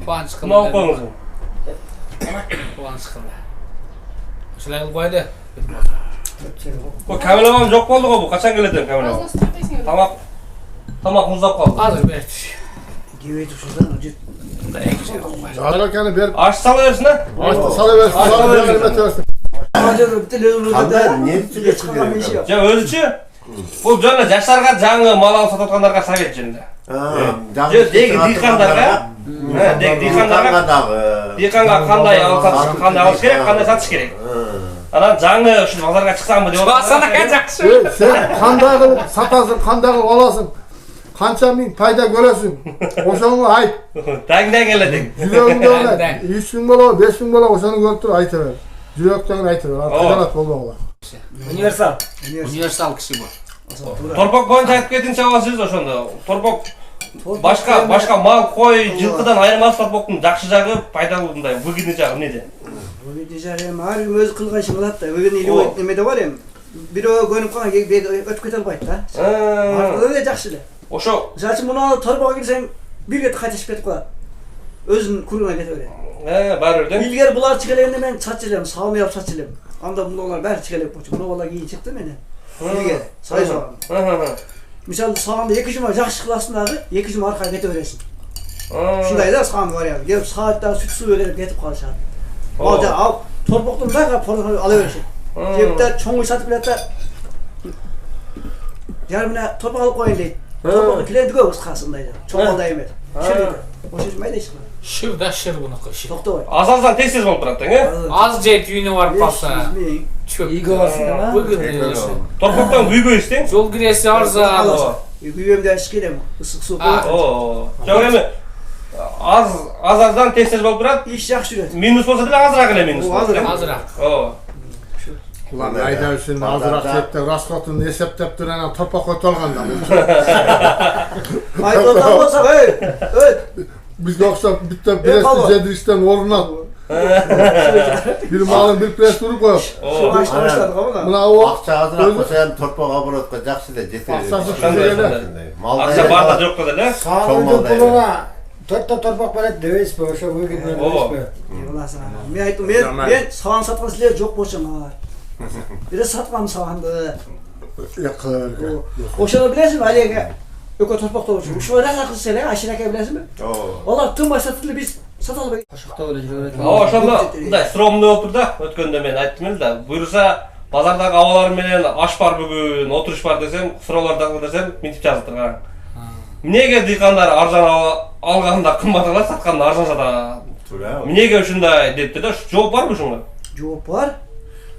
Puan çıkıldı. Ne koyuyorsun? Puan çıkıldı. Şöyle kılıp koydu. Bu Kamil babam yok oldu bu. Kaçan geldin Kamil babam? Tamam muzap kaldı. Hazır ver. Gibi şuradan acı. Bunda en güzel olmaz. Çağırırken bir Aç salıversin ha. salıversin. Salıversin. Acı bitti lezzetli. Qanday ne çıkkan bir şey yok. Ya özüçü. Bu jana jaşlarga жаңы мал алып сататкандарга совет жөнүндө. Деги дыйкандарга, деги дыйканга кандай алып сатыш, кандай алыш керек, кандай сатыш керек. Анан жаңы ушул базарга чыксамбы деп Басана kaçaksın. Sen kandağı satasın, kandağı alasın. Kança min payda göresin. Oşonu ayt. Таңдан келедиң. Yüreğimde öyle. 3 bin bola, 5 bin bola oşonu gördür aytıver. Yürekten aytıver. Kıdalat bolmalar. Universal. Universal kişi bu. Торпок боюнча айтып кетиңчи аласыз ошондо. Торпок башка мал, кой, жылкыдан айырмасы торпоктун жакшы жагы, пайдалуу мындай выгодный жагы эмнеде? Выгодный жагы эми ар ким өзү кылган ишин кылат да. Выгодный или немеде бар эми. Бирөө көнүп калган өтүп кете албайт да. Аркылуу эле жакшы эле. Ошо Мисалы үчүн муну торпого кирсең бир кет кайтышып кетип калат. Өзүнүн куруна кете берет. баары бир. Илгери булар чыгелегенде мен сатчы элем, салмай алып сатчы элем. Анда булар баары чыгелек болчу. Муну бала кийин чыкты менен. Илгери сайыз алган. Мисалы саганда 2 жума жакшы кыласың дагы, 2 жума аркага кете бересиң. Ушундай да саган вариант. Келип сааттагы сүт суу берип кетип калышат. Ал торпоктун дагы порно ала беришет. Кепте чоңуй сатып келет да. Жарымына торпок алып коюн дейт. Торпоктун клиенти көп кыскасындай. Чоң алдай эмес. Шыр. Ошо майда иш кылат. Şır da şır bunun işi. Токтобой. Азаздан тез болуп турат тең, э? Az jet үйüne varıp kalsa. Çöp. İyi varsın ama. Bugün Торпоктон күйбөйсүз тең? yol giresi arıza. Үйөмдө иш келем. Ысык суу коюп. Жок эми аздан тез болуп турат. Иш жакшы жүрөт. Минус болсо деле азыраак эле минус. Azırak. Ulan ayda üçün azırak septe rasvatını eseptep duran torpak ötolganda. Ayda olsa hey. Biz yoksa bitti birisi cedirişten oruna. Bir malın bir pres durup koyup. Şu başladık ama. Buna o Акча азыраак болсо эми торпок оборотко жакшы эле жете берет. Акча барда жок да эле. Sağlıklı puluna 4 torpak veret deveyiz be, oşa выгодно deveyiz be. Мен айттым, мен саган саткан силер жок болчуңар. Бир саткам саганды. yakır. Ошону билесиңби, алеге өкө торпокто болчу. Ушул эле кылса эле ашираке билесиңби? Алар тынбай сатты биз сата албайт. Кашыктап эле жүрөт. Ошондо мындай суроомдуу болуп тур да. Өткөндө мен айттым эле да. Буюрса базардагы абалар менен аш бар бүгүн, отуруш бар десем, суроолордон десем, мынтип жазып турган. Эмнеге дыйкандар арзан алганда кымбат алат, сатканда арзан сатат? Эмнеге ушундай депти да. Жооп барбы ушунга? Жооп бар.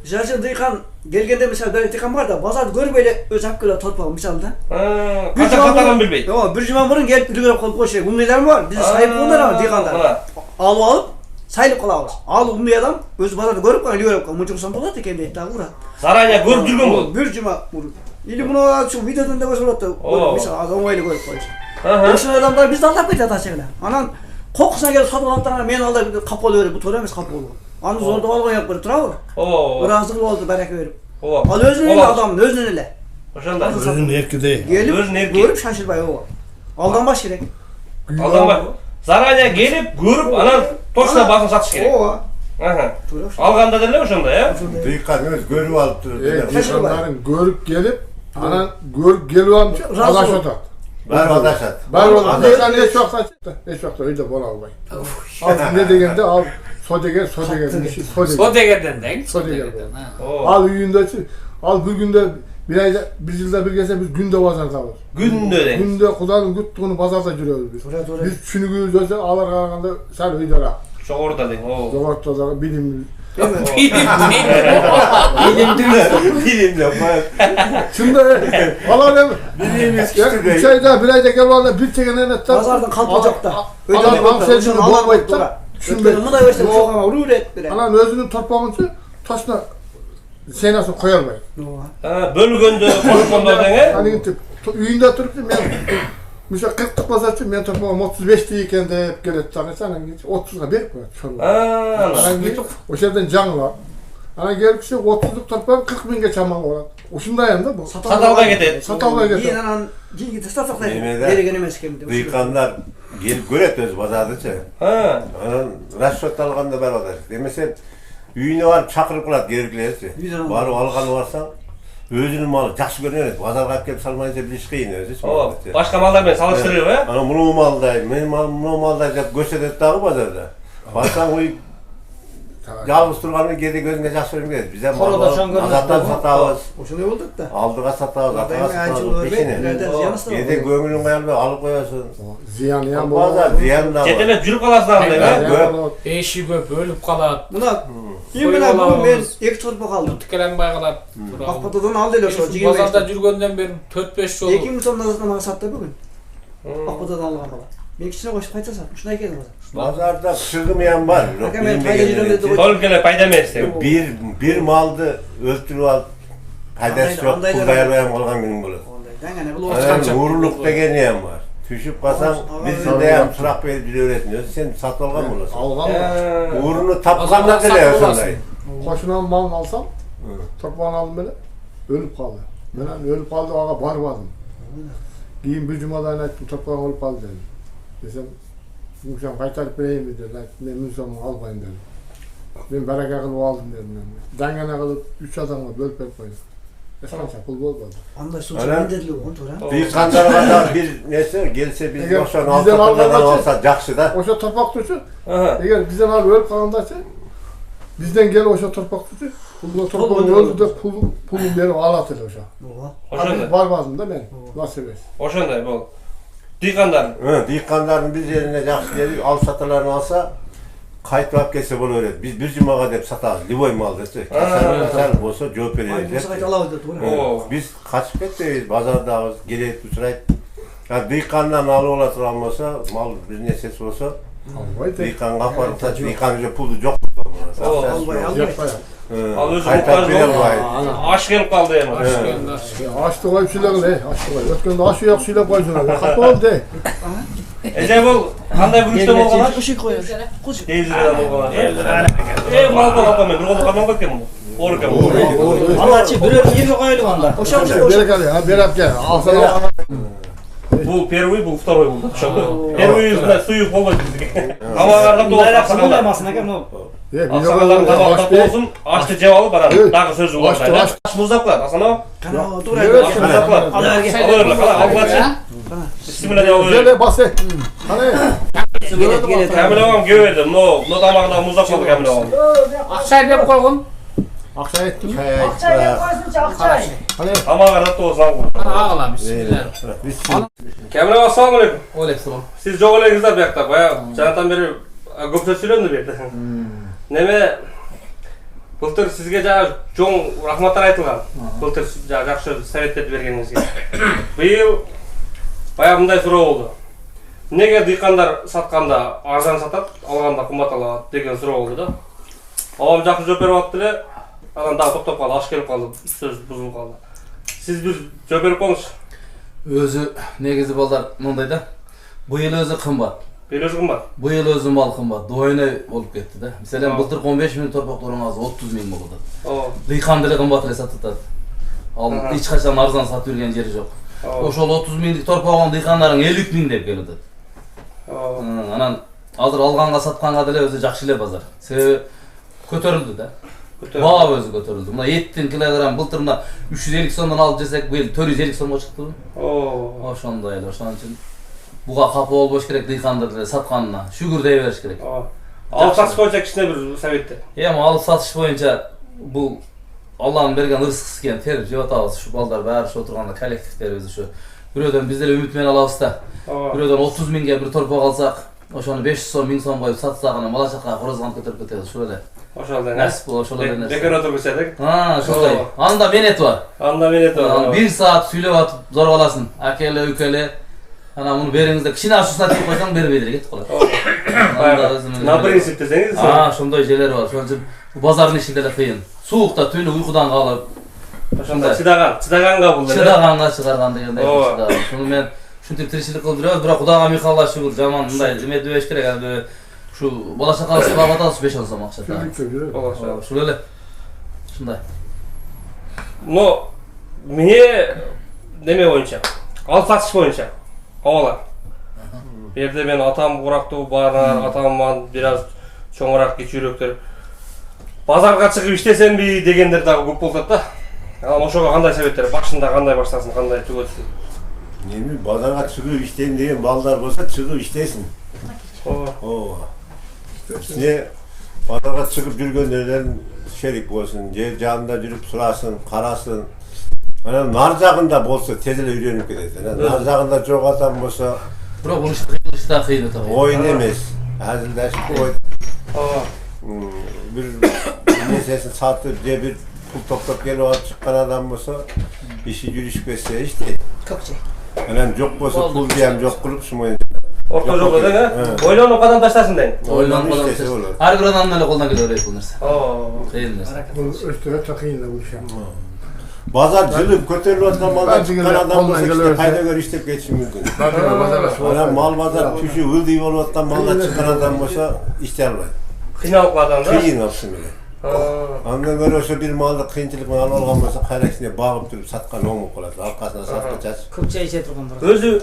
Жашын дыйкан келгенде мисалы бир дыйкан бар да, базарды көрбөй эле өзү алып келет торпогун мисалы да. Канча сатарын билбейт. Бир жума мурун келип үлгөрүп калып койчу. Умныйлар бар. Биз сайып кондор ана дыйкандар. Алып сайылып калабыз. Ал умный адам өзү базарды көрүп калып үлгөрүп калып мынча кылсам болот экен дейт дагы урат. Заранее көрүп жүргөн бул. Бир жума мурун. Или муну шу видеодон да көрсө болот да. Мисалы аз оңойлуу көрүп койчу. Ошол адамдар бизди алдап кетет ачыгына. Анан кокусуна келип сатып алаттар, мен алдап кап боло берип, бу туура эмес кап болуу. Аны зордоп алган жок бир турабы? Ыраазылык болду барака берип. Ал өзүнүн эле адамы, өзүнүн эле. Ошондой. Özün erkide. Келип көрүп шашылбай ооба. Алданбаш керек. Алданбай. Заранее келип, көрүп, анан точно басып сатыш керек. Ооба. Алганда деле ошондой, э? Дыйкан өз көрүп алып туруп. Dıykanların görüp gelip, anan görüp gelip almış, adaş otat. Баары адашат. Var olan dıykan ne çok saçtı. Ne çok da öyle bol almayın. Al ne degende al, so degen, so degen. O degeden denk. So degen. Al üyünde, al bir günde, bir yılda bir gelse biz günde pazar kalır. Günde denk. Günde kudanın güttüğünü pazarda yürüyoruz biz. Biz çünkü gözde alır kalkanda sen öydara. Жогоруда дең. Jogortda da bilimli. Bilimli. Şimdi alalım. Bilimiz küçük. 3 ayda 1 ayda gel valla bir çeken enetler. Pazardan kalp olacak da. Adam hamsecini bulmayıp da. Şimdi mına görsem çok ama rulet bire. Anan özünün torpağını taşına senasını koyalmayın. Bölgöndө koşkondor deң, э? Hani üyünde turup men mesela 40'lık basatçı men torpağım 35 deyken de hep gelet tanısan 30'a berip koyat. O şeyden can var. Ana gelipse 30'luk torpağım 40 binge çaman var. Uşunday anda bu. Satalbay ketet. Satalbay ketet. Yiyin anan jingi tasatsak da gereken emes kemdi. Дыйкандар gelip göret özü bazardaça. Ha. Расчет alganda bar bazar. Demese үйüne barıp çakırıp kılat geriklerse. Barıp alganı varsan özünün malı жақсы көрünür. Bazarga alып kelip salmayınca bir iş kıyın özü. O başka mallarla salıştırıyor ha? Ana bunu malda, benim malım bunu malda dep gösterет dagı bazarda. Barsan oy yalnız turganı gedi gözüne жақсы көрünmez. Bize Koroda malı şan görünmez. azattan satabız. Oşuna olduk da. Aldığa satabız, atağa satabız. Peşine. Gede gömülün koyalım alıp koyasın. Ziyanı yan Bazar ziyan da var. Çetele jürüp kalasın abi ha? Eşi köp ölüp kalat. Buna Yemine bugün ben iki torpak aldım. Tikelenbay kalat. Akpatadan aldı öyle şu cigil Bazarda жүргөндөн beri 4-5 жолу. 2 gün sonra da bana sattı bugün. Akpatadan algan bala. Ben içine koşup kayta sattım. Şuna geldi bazar. Bazarda pışırgımayan var. Yok, Bakın ben bilinmeyen payda yerler. yürüyorum dedi. Tolum gene payda mersi. Bir maldı öldürüp alıp paydası yok, pul dayarlayan olgan günüm bulur. Dengene bu Ana uğurluk degen yem var. Düşüp kalsan birisi de hem sırak verip bir öğretmiyorsun. Sen satın algan bulursun. Algan mı? Uğrunu tapkanlar da ne sonday. Koşunan malını alsam, torpağını aldım böyle, ölüp kaldı. Ben ölüp kaldı, ağa barmadım. Giyim bir cumadan ettim, torpağın ölüp kaldı dedim. Desem, Mümkün kaytarıp vereyim mi dediler. Ben Mümkün'ü almayın dedim. Ben bereket kılıp aldım dedim. Dengene kılıp 3 adamla bölüp koydum. Esmanca pul olmadı. Anda su çıkan dediler onu. Bir kandara bir nesi gelse biz Eğer yoksa bizden altı kandaradan almadan olsa jakşı da. Oşa torpak tutuşu, eğer bizden alıp ölüp kalındaysa, bizden gel oşa torpak tutuşu, pulda torpağın öldü de pulun beri ağlatır oşa. Oşanda. Barmadım da ben, nasip et. Oşanda bu. Dikandar. Dikkanların biz yerine jakşı gelip al satılarını alsa kayıtlap kese bunu öğret. Biz bir cumaga dep satarız. Liboy mal dese. Kasar bolsa cevap vereriz. Biz kaçıp ketmeyiz. Bazardağız, gelip uçurayıp. Ya dikkandan alı olasın almasa, mal bir nesesi olsa dikkan kaparsa, dikkan önce pulu yok. Al özü Kayıtlap verir bu ay. aş gelip kaldı yani. Açtı koyup silahı ne? Açtı koyup. Ötkende aşı yok silah koyuyorlar. Kapı oldu de. Ece bol, kanday bürüşte bol kalan? Kuşu koyuyoruz. Kuşu. 50 liradan bol kalan. Mal bol kalan ben, bir oldu kalan bakayım mı? Oru kem. Allah için bir 20 koyalım onda. Oşa Beri gel ya, beri gel. Al sana. Bu первый, bu второй bu. Первый yüzünden suyu bol bizge. Ama arada doğru. Bayraksın olmasın hakem o. Aksakalların kabahatı olsun, açtı cevabı bana. Daha sözü var. Aç muzdaklar, asana. Kana dur Aç muzdaklar. Alırlar, al kaçın. Bismillah. Gel bas. Hani? Kamil ağam göverdim, no damağına muzdaklar Kamil ağam. Akçay dep koygun. Akşam ettim. Hani? Ama arada olsun. Ağla bismillah. Kamil ağam assalamu alaikum. Aleyküm. Siz çok olayınızda bir yakta baya. Canatan beri көп сөз сөйледім берді. Неме былтыр сізге жаңа жоң рахматтар айтылған. Былтыр жақсы советтерді бергеніңізге. Биыл бая мындай сұрау болды. Неге диқандар сатқанда арзан сатады, алғанда қымбат алады деген сұрау болды да. Ауам жақсы жооп беріп алыпты эле. Анан дагы токтоп калды, аш келип калды, сөз бузулуп калды. Сиз бир жооп берип коюңузчу. Өзү негизи балдар мындай да. Быйыл өзү кымбат. Бел өзү кымбат. Быйыл өзү мал кымбат. Дойной болуп кетти да. Мисален былтыр 15 миң торпактарың азыр 30 миң болду. Дыйкан деле кымбат эле сатып атат. Ал эч качан арзан сатып жүргөн жери жок. Ошол 30 миңдик торпагын дыйкандарың 50 миң деп келет. Анан азыр алганга сатканга деле өзү жакшы эле базар. Себеби көтөрүлдү да. Баа өзү көтөрүлдү. Мына эттин килограмм былтыр мына 350 сомдон алып жесек, быйыл 450 сомго чыктыбы? Ошондой эле, ошон үчүн буга капы болбош керек дыйкандар деле сатканына. Шүгүр дей бериш керек. Алып сатыш боюнча кичине бир советтер. Эми алып сатыш боюнча бул Алланын берген ырсыксы экен, терип жеп атабыз. Ушу балдар баары ушу отурганда коллективдерибиз ушу. Бирөөдөн биз деле үмүт менен алабыз да. Бирөөдөн 30 миңге бир торпак алсак, ошону 500 сом, 1000 сом коюп сатсак, анан бала чакага корозган көтөрүп кетебиз, ушул эле. Ошол эле. Насип болот, ошол эле нерсе. Бекер отуруп кетсек. Ошондой. Анда менети бар. Анда менети бар. 1 саат сүйлөп атып зорголасың. Акеле, үкеле. Ана муну бериңиздер, кичине ашуусуна тип койсоң бербей деле кетип калат. На принцип десеңиз. Ошондой жерлер бар. Ошон үчүн базардын иши деле кыйын. Суукта түнү уйкудан калып, ошондой чыдаганга бул эле. Чыдаганга чыгарган дегендей чыдаган. Шуну мен ушинтип тиричилик кылып жүрөбүз, бирок Кудайга миң калла шүгүр, жаман мындай эметпеш керек. Аны ушу бала чакабыз сабап атабыз 5 сом акча. Ушул эле. Ушундай. Но мне неме боюнча, алып сатыш боюнча, абалар. Берде мен атам курактуу баарына атаман biraz чоңураак кичүүрөөктөр. Базарга чыгып иштесемби дегендер дагы көп болот да. Ошого кандай советтер? Башында кандай баштасын, кандай түгөтсүн? Эми базарга чыгып иштейм деген балдар болсо чыгып иштесин. Ооба. Сине базарга чыгып жүргөндөрдөн шерик болсун, жер жанында жүрүп сурасын, карасын. Анан нар жагында болсо тез эле үйрөнүп кетет. Нар жагында жок адам болсо, бирок бул ишти да кыйын өтө. оюн эмес. Азылдашып ой. Бир несесин сатып, же бир pul toplap gelip alıp çıkan adam olsa işi yürüyüş beseye işte. Kökçe. Anam yok olsa pul diyem yok kılıp şumayın. Orta yok olsa ne? Oylanıp adam taşlasın deyin. Oylanıp adam taşlasın. Her bir adam böyle koluna göre öyle yapılırsa. Kıyın dersin. Bu üstüne takıyın da bu şey. Bazar cılıp kötülü olsa maldan çıkan adam olsa işte kayda göre iştep geçim mümkün. Anam mal bazar tüşü hıldı yolu ottan maldan çıkan adam olsa işte almayın. Kıynalık adam da? Kıyın olsun bile. Ondan göre olsa bir malda kıyınçılık mal olgan olsa kayrakçine bağıp durup satkan oğlum oladı. Arkasına satkaçaz. Kökçe içe turgundur. Özü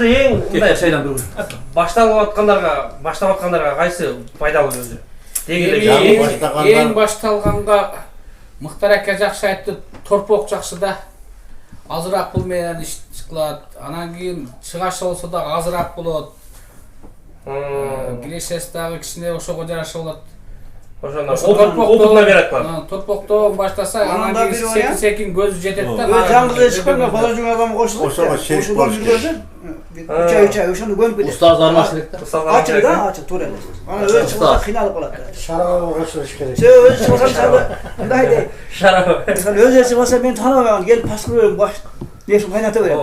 ең Gel şeyden bir gün. Башталып кайсы пайдалуу өзү? Эң башталганга Мыктар аке жакшы айтты, торпок жакшы да. Азыраак пул менен иш чыкылат. Анан кийин чыгашы болсо да азыраак болот. Киресеси дагы кичине ошого жараша болот. Опытына берет бар. Торпоктон баштаса, анан кийин секин көзү жетет да. Жаңгызы чыкканда бала жүң адам кошулуп. Ошого шерик болуш керек. 3 ай ошону көнүп кетет. Устаз бармаш керек да. Ачы да, ачы туура эле. Анан өзү чыкса кыйналып калат. Шарабы кошулуш керек. Өзү чыкса мисалы мындай дейт. Шарабы. Мисалы өзү чыкса мен таанабайм, келип паскур баш несин кайната берет.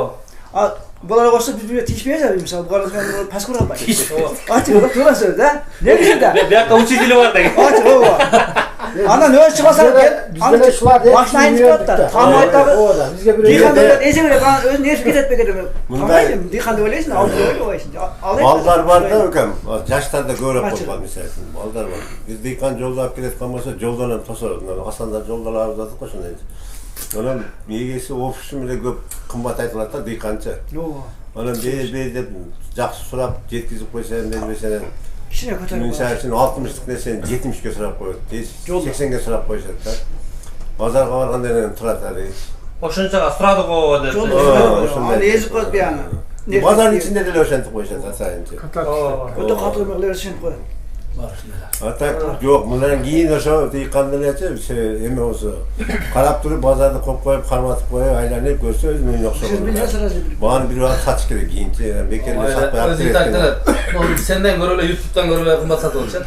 А булар болсо биз бизге тиешпейбиз, мисалы булар паскур албайт. Ачы туура сөз да. Негизи да. Бияка учитель бар деген. Ачы ооба. Анан өзү чыкса Bizde şular değil. башына айтып атат. Тааныбайт дагы. Bizge bir Дыйкандар эсеге өзүн эрип кетет бекер. Тааныбайм, дыйканды ойлойсуң, алды ойлойсуң. Balдар var da ökem. Yaşlarda görüp olmalı misal. Balдар var. Biz dıykan yolda alıp gidelim olsa yoldan hem tasarruf. Aslında yoldan avladık koşun dedi. Onun yegesi ofisim bile köp kımbat aytılar da dıykançı. Onun beyde jakşı surap jetkizip koysan dedi Kişine kötörüp. Misal için 60'lık ne sen 70'ge surap koyuyor. 80'ge surap koyacak da. Pazarga barganda ene turatari. Ошончага сурады го деп. Ал езип коет бияны. Pazarın içinde de löşenti koyacak sayınca. Өтө катуу мыглар ишенип коет. Hatta yok bunların giyin olsa dıykanlı neyse eme olsa karap durup pazarda kop koyup karmatıp koyup aylanıp görse özümün yoksa bana bir vaat saç gerek giyince yani bekerle satma yaptı etkiler. Senden göre öyle YouTube'dan göre öyle kımbat satılacak.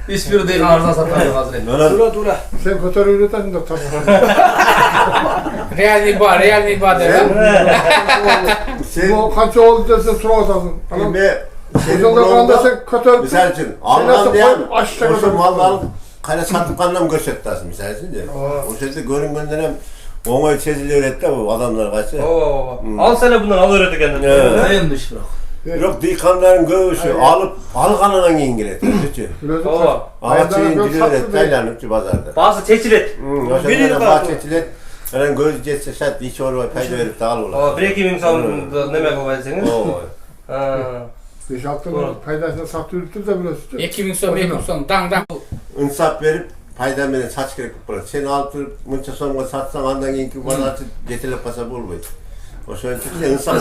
Hiçbiri değil arzdan satmıyor hazır. Dura. Sen kötü üreten de tamam. Realni ba der. Bu kaç oldu desen sorarsın. Senin Yolda kalanda sen kötü misal için Alman diyen o malda alıp kayna satıp kanlam göstertasın misal için de. O şekilde görüngönden hem oңой сезиле берет да bu adamlar kaçı. Al sene bundan al öğret ekenden. Kıyınmış bırak. Yok dıykanların göğüsü alıp alganından keyin gelet. Ağaçın dili öğret aylanıp pazarda. Bazı teçilet. O şekilde bazı teçilet. Anan göz jetse şart hiç oraya payda verip de alırlar. 1-2 ming so'm nima ko'paysangız? 5-6 paydasını satıyoruz da biliyorsun. 2000 so'm dang. İnsaf verip payda menen saç gerek bo'ladi. Sen alıp turup muncha so'mga satsang andan keyinki bazarchi yetilib qolsa bo'lmaydi. O'shaning uchun insaf.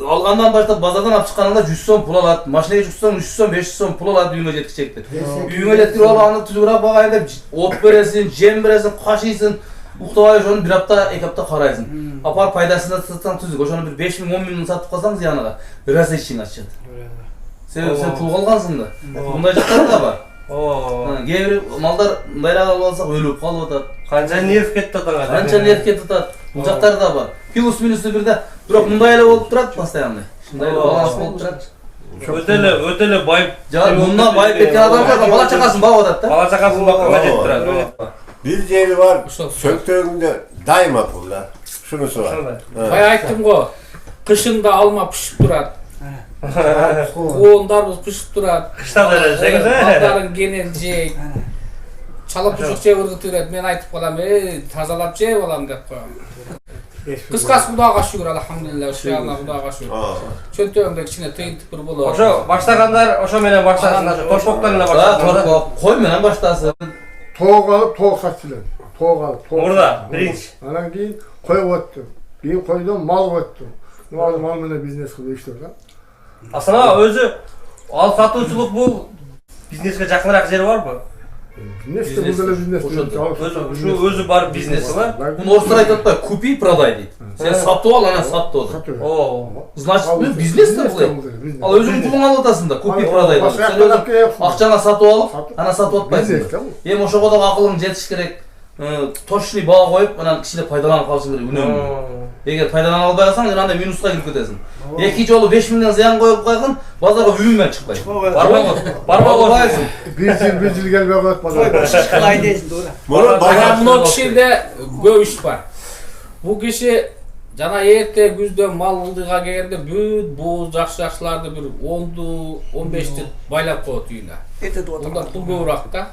Algandan başlap bazardan alып çıkkanında 100 so'm pul alat. Maşinaga çıksang 300 so'm 500 so'm pul alat uyuңa жеткичекти. Uyuңa жеткирип алып аны түзүрөп багайын деп от бересиң, жем бересиң, кашыйсың. Уктабай ошону 1 апта 2 апта карайсың. Апар пайдасына сатсаң түзүк. Ошону bir 5 ming 10 ming сатып калсаң зыяныга бир аз ичиң ачат. Sen pul kalgansın da. Bunday jaklar da var. Кейбир малдар мындайраак алып алсак өлүп калып атат. Канча нерв кетти атаңа. Канча нерв кетип атат. Бул жактар да бар. Плюс минусу бирде. Бирок мындай эле болуп турат постоянно. Ушундай баланс болуп турат. Өтө эле байып. Мындан байып кеткен адамдар бала чакасын багып атат да. Бала чакасын багканга жетип турат. Bir yeri var, söktüğünde daima pullar. Şunusu var. Bay ayttım go. Kışında alma pişip durat. Qoğundarımız pişip durat. Kışta da deseniz Malların genel jeyip. Çalıp puşuk jep ırgıtып берет. Men aytıp kalam, tazalap jep alam dep koyam. Kıskası Xudoga şükür alhamdulillah. Uşağına Xudoga şükür. Çöntöğümde kichine tıyın tıpır bolot. Oşo başlaganlar, oşo menен başlaganlar, torpoktan ele başlaganlar. Torpok koy menен başlasın. Toğuk alıp toğuk satçılar. Toğuk alıp toğuk. Orada birinci. Anan keyin koy o'tdi. Keyin koydan mal o'tdi. Mal menен biznes kılıp iştirdi. Aslında özü al satuvçuluk bu biznesке жақынырақ жери барбы? Biznes de burada biznes. Şu özü бар бизнесі бар. Bunu ortadan aytıp da купи продай deydi. Sen satıp al, ana sattı o da. О. Значит, bu biznes de bu. Al özün pulun al atasında kupi продай deydi. Sen özün akçana satıp alıp, ana satıp atpaysın. Hem oşo kadar akılın jetiş kerek. Toşli bağa koyup, anan kişide faydalanıp kalsın gerek үнемі. Eğer faydalan albay alsan, anda minusqa girip ketesin. Eki jolu 5 milyon ziyan koyup koygun, bazarga ümmen çıkpay. Barma koyarsın. Bir yıl gelmeye koyup bazarga. Çıkılay deysin doğru. Bana bu kişide göğüş var. Bu kişi jana erте күздө мал ылдыйга келгенде бүт буу жакшы-жакшыларды bir 10ду 15ди байлап коет үйүнө. Onda pul көбүрөөк да.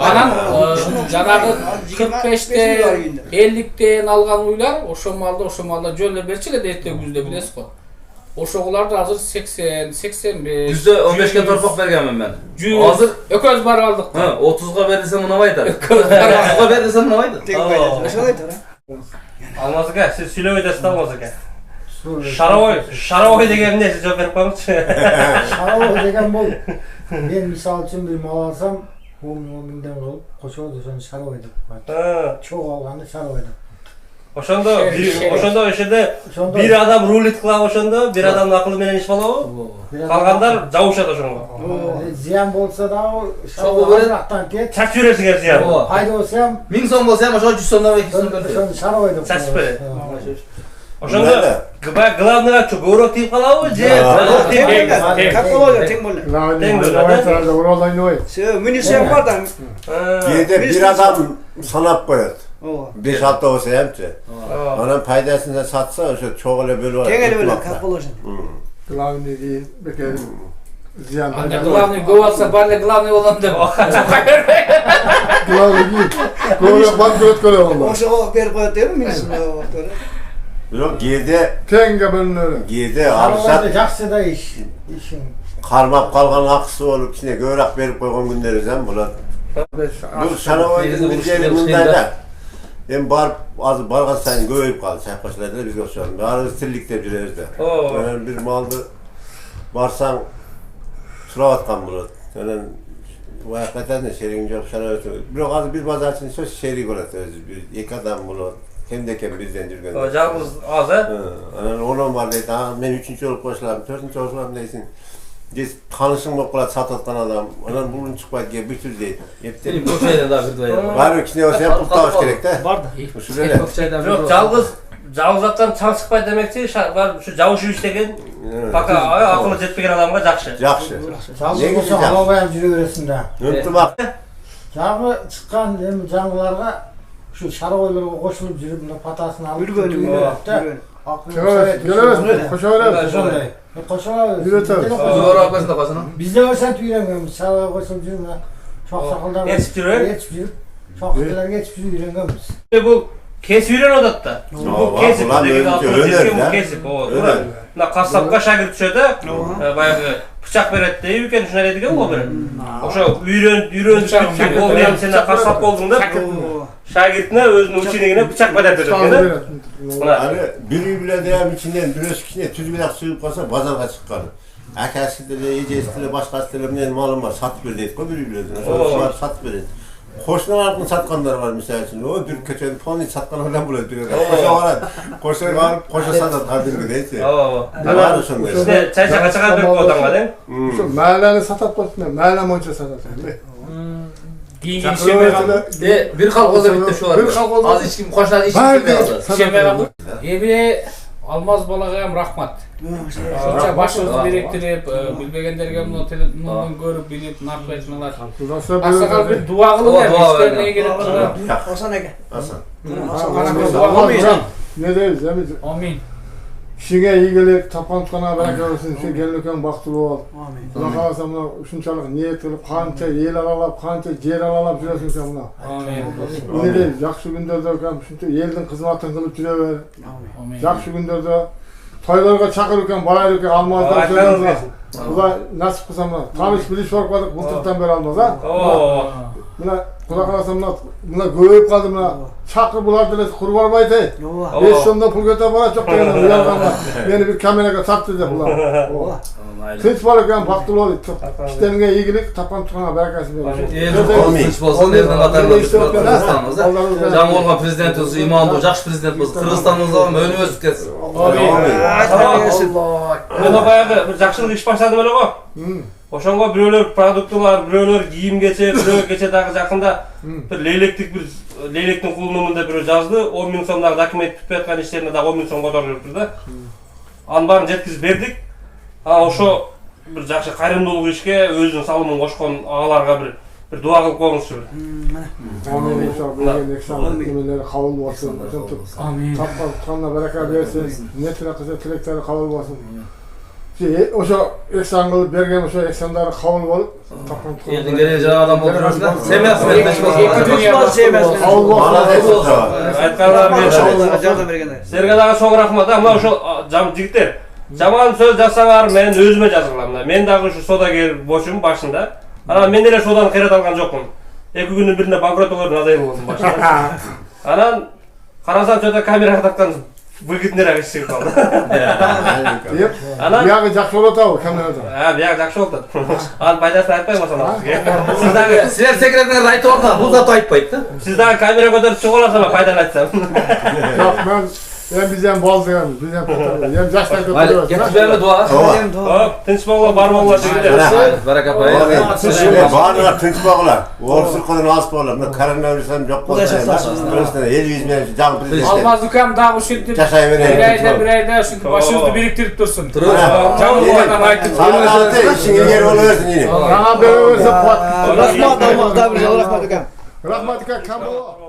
Анан жанагы 45те 50тен алган уйлар ошо малда жөн берчи эле эрте күздө билесиз го. Ошоголарды азыр 80, 85. Yüzde 15'ke torpak bergenmen ben. Hazır ököz bar aldık. 30'ga verirsen buna baytar. 30'ga verirsen buna baytar. Алмаз ака, сиз сүйлөп өтөсүз да Алмаз ака. Шаровой деген эмне сиз жооп берип коюңузчу. Шаровой деген бул. Мен мисалы үчүн бир мал алсам, 10 миңден кылып, кошот ошону шаровой деп коет. Чоң алганды шаровой деп. Ошондо ошондо бир адам рулит кылат ошондо, бир адамдын акылы менен иш болобу? Калгандар жабышат ошонго. Зыян болсо дагы шаровойдан кет. Чачып жиберсиңер зыян. Пайда болсо 1000 сом болсо ham ошо 100 сомдон 200 сом берди. Ошону шаровой деп. Чачып берет. Ошондо главныйга көбүрөөк тийип калабы же? Как болот тең болот. Мünisiyen var da. Кээде бир адам санап коет. 5-6 болсо эмчи. Анан пайдасынан сатса ошо чоң эле бөлүп алат. Тең эле бөлөт, как болот. Главный değil, bekar ziyan. Главный көп алса барлы главный болом деп. Главный değil. Көбүрөөк банк өткөрө болду. Ошого берип коет дейби мünisiyen. Бирок кээде Теңге бөлүнөрү. кээде Шаровойда алышат. жакшы да ишин. Кармап калган акысы болуп кичине көбүрөөк берип койгон күндөрү зам болот. Бул шаровойдун бир жери мындай да. Эми барып азыр барган сайын көбөйүп калды чайкашчыларда бизге окшогон. Баарыбыз тирликтеп жүрөбүз да. Анан бир малды барсаң сурап аткан болот. Анан уяк айтасың шеригиң жок шаровой. Бирок азыр бир базарчынын иши шериг болот өзү. Бир 2 адам болот. Кемде кем бирден жүргөн. Жалгыз аз э? Анан онон бар дейт. Мен 3-чү жолу кошулам, 4-чү кошулам дейсиң. Дес танышың болуп калат сатып аткан адам. Анан булун чыкпайт ке бир түр дейт. Эптен көчөйдөн да бир дой. Баары кичине болсо пул табыш керек да. Бар да. Ушул эле. Жок, жалгыз аттан чаң чыкпайт демекчи, бар ушу жабышып иштеген пока акылы жетпеген адамга жакшы. Жакшы. Жалгыз болсо албай жүрө бересиң да. Ынтымак. Жагы чыккан эми жаңгыларга ушу шаровойлорго кошулуп жүрүп мына патасын алып Göremez, koşabilir. ошондой. Кошолобуз. Зора апасында калсына. Бизде ошентип үйрөнгөнбүз. Шаровой кошулуп жүрүп мына чок сакалдар Ечип жүрөбүз. ечип жүрүп, чоктуларга ечип жүрүп үйрөнгөнбүз. Бул кесип үйрөнүп атат да. Бул кесип деген кесип. Туура. Мына кассапка шагирт түшөт да. Баягы бычак берет дейби экен, ушундай эле деген го бир. Ошо үйрөнүп болду, эми сен кассап болдуң деп. Шагиртине өзүнүн ученигине бычак берет экен. Аны бир үй биле дем ичинен бирөөсү кичине түзгүнак чыгып калса базарга чыккан. Акасы деле, эжеси деле, башкасы деле менен малым бар, сатып бер дейт го бир үй биле. Ошолар сатып берет. Кошуналардын саткандар бар мисалы үчүн. О, бир көчөнү пони саткан адам болот бир. Кошо барат. Кошо барып, кошо сатат кадимги дейти. Бар ошондой. Сине чайча качага берип койдуңга дең. Ошо мааланы сатат болсун, маала боюнча сатат. Кийинки ишемей Bir kalkolda bitti şu var. Az içkim koşlar ишемей калды. Эми Алмаз балага ham рахмат. Ошонча башыбызды бириктирип, билбегендерге мунун көрүп билип, наркы айтмалар. Асагал бир дуа кылып берди. Эмне керек кылып. Hasan aka. Hasan. Амин. Ne deriz? Амин. İşine iyilik, tapantqana bereket olsun, şu gelirken baktı ol. Amin. Buna kalasa buna uşunçalık niyet kılıp, kança el alalap, kança yer alalap jüresin sen buna. Amin. Yine de jakşı günderde şuncha eldin hizmetin kılıp jüre ver. Amin. Jakşı günderde toylarga çakırırken, bayırırken almazlar sözünüzle. Bula nasip kılsam buna. Tanış biliş orqadık, bulturttan beri almaz ha. Buna kula kalasa buna göğüp kaldı buna. Çakır bular dilesi kurbar baytay. Yova. 5 sonda pul götür bana çok dedim uyarganlar. Beni bir kameraga sattı dedi bular. Yova. Tinç balıkyan baktılı ol. İşlerine iyilik, tapan tutana bereketini verir. Tinç bolsun elden qatarına düşüp Kırgızstanımızda. Жаңы болгон президентибиz имандуу, жакшы президент болсун. Кыргызстаныбызда өнүгүп кетсин. Мына баягы бир жакшылык иш баштады беле го. Ошонго бирөөлөр продуктылар, бирөөлөр кийим кече, бирөө кече дагы жакында бир лейлектин кулунумунда бирөө жазды. 10 000 сом дагы документ түзүп аткан иштерине дагы 10 000 сом которуп берди да. Анын баарын жеткизип бердик. Ошо bir жакшы кайрымдуулук ишке өзүнүн салымын кошкон агаларга bir дуа кылып коюңузчу бир. Amin inşallah. Bugün ekşamlık cümleleri kabul olsun. Amin. Tapma tutanına bereket versin. Netine kısa tilekleri kabul olsun. Oşo eksan kılıp bergen oşo eksanları kabul olup tapma tutanına. Elden geleceği adam oturuyorsun da. Sevmezsin. Kabul olsun. Aytkандар силерге дагы чоң рахмат. Мына ошо жигиттер жаман сөз жасаңар мен өзүмө жазгылам. Мен дагы ушу содагер болчумун башында. Анан мен эле содан кыйрат алган жокмун. 2 күндүн биринде банкроттордун адайы болдум башында. Анан карасам жада камерага тарткан выгодныйраак иш чыгып калды. Анан бияғы жақсы болот абы камерада. Бияғы жакшы болот. Анын пайдасын айтпайм ошону. Сиз дагы Силер секретиңерди айтып атса, бул зат айтпайт да. Сиз дагы камера көтөрүп чыгып аласызбы пайданы айтсам? Жоқ, bizden bol diyorum, bizden fotoğrafı. Yem yaşlar Hayır, götürüyoruz. getirlerle dua. Hop, tinç bağla, barmağla çekilir. Baraka payı. Bağırlar, tinç bağlar. Oğursun kodun az bağlar. Bu koronavirüsün yok bağlar. Kırgızstan'da 700 milyon can prezident. Almaz Dükkan daha bu şimdi bir ayda şimdi başınızı biriktirip dursun. Canlı olarak aytıp. Sana altı işin yer oluyorsun yine. Bana böyle verse pat. Rahmat Dükkan. Rahmat Dükkan, kan bu.